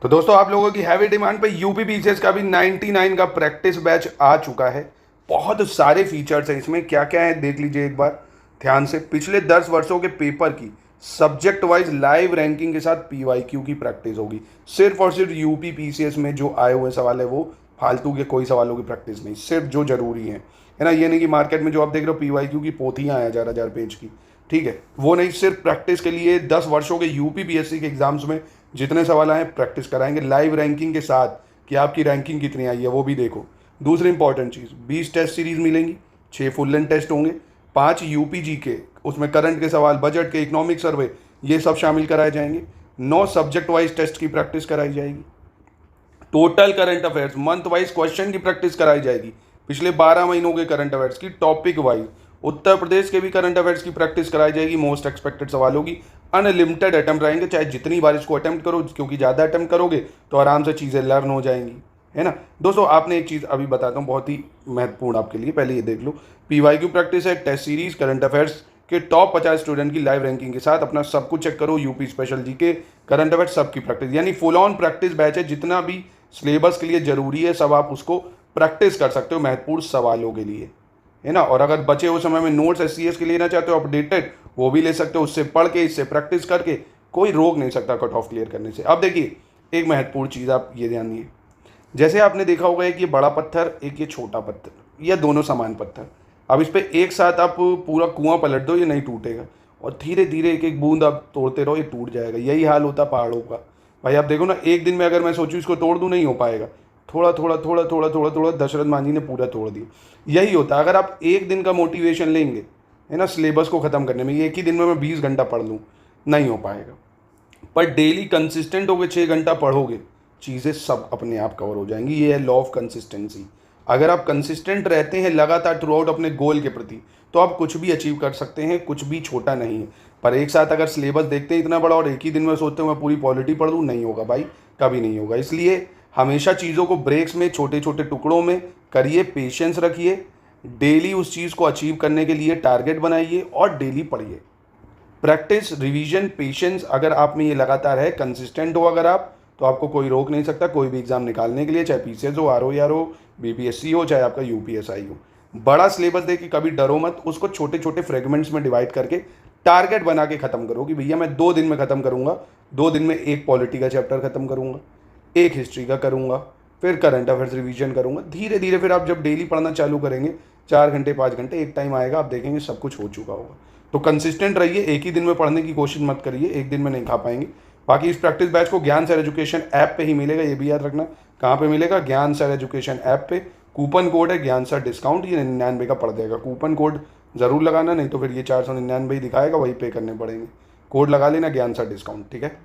तो दोस्तों आप लोगों की हैवी डिमांड पे यूपी पीसीएस का भी 99 का प्रैक्टिस बैच आ चुका है। बहुत सारे फीचर्स हैं इसमें, क्या क्या है देख लीजिए एक बार ध्यान से। पिछले 10 वर्षों के पेपर की सब्जेक्ट वाइज लाइव रैंकिंग के साथ पीवाईक्यू की प्रैक्टिस होगी। सिर्फ और सिर्फ यूपी पीसीएस में जो आए हुए सवाल है वो फालतू के कोई सवालों की प्रैक्टिस नहीं, सिर्फ जो जरूरी है ना। ये नहीं कि मार्केट में जो आप देख रहे हो पीवाईक्यू की पोथियां आ 1000 पेज की, ठीक है, वो नहीं। सिर्फ प्रैक्टिस के लिए 10 वर्षों के यूपी पीएससी के एग्जाम्स में जितने सवाल आए प्रैक्टिस कराएंगे लाइव रैंकिंग के साथ कि आपकी रैंकिंग कितनी आई है वो भी देखो। दूसरी इंपॉर्टेंट चीज़, 20 टेस्ट सीरीज मिलेंगी, 6 फुल लेंथ टेस्ट होंगे, 5 यूपीजी के, उसमें करंट के सवाल, बजट के, इकोनॉमिक सर्वे, ये सब शामिल कराए जाएंगे। 9 सब्जेक्ट वाइज टेस्ट की प्रैक्टिस कराई जाएगी। Total current affairs month wise question की प्रैक्टिस कराई जाएगी। पिछले 12 महीनों के करंट अफेयर्स की टॉपिक वाइज, उत्तर प्रदेश के भी करंट अफेयर्स की प्रैक्टिस कराई जाएगी। मोस्ट एक्सपेक्टेड सवालों की अनलिमिटेड अटेम्प्ट रहेंगे, चाहे जितनी बार इसको अटेम्प्ट करो, क्योंकि ज़्यादा अटेम्प्ट करोगे तो आराम से चीज़ें लर्न हो जाएंगी, है ना। दोस्तों आपने एक चीज़ अभी बताता हूँ बहुत ही महत्वपूर्ण आपके लिए, पहले ये देख लो। पीवाईक्यू प्रैक्टिस है, टेस्ट सीरीज, करंट अफेयर्स के टॉप 50 स्टूडेंट की लाइव रैंकिंग के साथ अपना सब कुछ चेक करो। UP special GK, current affairs, सबकी प्रैक्टिस, यानी फुल ऑन प्रैक्टिस बैच है। जितना भी सिलेबस के लिए जरूरी है सब आप उसको प्रैक्टिस कर सकते हो महत्वपूर्ण सवालों के लिए, है ना। और अगर बचे हुए समय में नोट्स एससीएस के लेना चाहते हो अपडेटेड, वो भी ले सकते हो। उससे पढ़ के, इससे प्रैक्टिस करके कोई रोक नहीं सकता कट ऑफ क्लियर करने से। अब देखिए एक महत्वपूर्ण चीज़ आप ये ध्यान दिए, जैसे आपने देखा होगा एक ये बड़ा पत्थर, एक ये छोटा पत्थर, या दोनों समान पत्थर। अब इस पर एक साथ आप पूरा कुआं पलट दो, ये नहीं टूटेगा, और धीरे धीरे एक एक बूंद आप तोड़ते रहो, ये टूट जाएगा। यही हाल होता पहाड़ों का। भाई आप देखो ना, एक दिन में अगर मैं सोचूं इसको तोड़ दूं, नहीं हो पाएगा। थोड़ा थोड़ा थोड़ा थोड़ा थोड़ा थोड़ा दशरथ मांझी ने पूरा तोड़ दिया। यही होता है अगर आप एक दिन का मोटिवेशन लेंगे, है ना, सिलेबस को ख़त्म करने में। एक ही दिन में मैं 20 घंटा पढ़ लूँ, नहीं हो पाएगा। पर डेली कंसिस्टेंट होकर 6 घंटा पढ़ोगे, चीज़ें सब अपने आप कवर हो जाएंगी। ये है लॉ ऑफ कंसिस्टेंसी। अगर आप कंसिस्टेंट रहते हैं लगातार थ्रू आउट अपने गोल के प्रति, तो आप कुछ भी अचीव कर सकते हैं, कुछ भी छोटा नहीं है। पर एक साथ अगर सिलेबस देखते हैं इतना बड़ा और एक ही दिन में सोचते हैं मैं पूरी पॉलिटी पढ़ लूँ, नहीं होगा भाई, कभी नहीं होगा। इसलिए हमेशा चीज़ों को ब्रेक्स में, छोटे छोटे टुकड़ों में करिए, पेशेंस रखिए, डेली उस चीज़ को अचीव करने के लिए टारगेट बनाइए और डेली पढ़िए। प्रैक्टिस, रिवीजन, पेशेंस अगर आप में ये लगातार है, कंसिस्टेंट हो अगर आप, तो आपको कोई रोक नहीं सकता कोई भी एग्जाम निकालने के लिए, चाहे पीसीएस हो, आरओ हो, बीपीएससी हो, चाहे आपका यूपीएसआई हो। बड़ा सिलेबस दे के कभी डरो मत, उसको छोटे छोटे फ्रेगमेंट्स में डिवाइड करके टारगेट बना के खत्म करो कि भैया मैं 2 दिन में खत्म करूंगा। 2 दिन में एक पॉलिटी का चैप्टर खत्म करूंगा, एक हिस्ट्री का करूंगा, फिर करंट अफेयर्स रिवीजन करूंगा। धीरे धीरे फिर आप जब डेली पढ़ना चालू करेंगे, 4 घंटे 5 घंटे, एक टाइम आएगा आप देखेंगे सब कुछ हो चुका होगा। तो कंसिस्टेंट रहिए, एक ही दिन में पढ़ने की कोशिश मत करिए, एक दिन में नहीं खा पाएंगे। बाकी इस प्रैक्टिस बैच को ज्ञान सर एजुकेशन ऐप पे ही मिलेगा, ये भी याद रखना। कहाँ पे मिलेगा? ज्ञान सर एजुकेशन ऐप पे। कूपन कोड है ज्ञान सर डिस्काउंट, ये 99 का पड़ जाएगा। कूपन कोड ज़रूर लगाना, नहीं तो फिर ये 499 ही दिखाएगा, वही पे करने पड़ेंगे। कोड लगा लेना ज्ञान सर डिस्काउंट, ठीक है।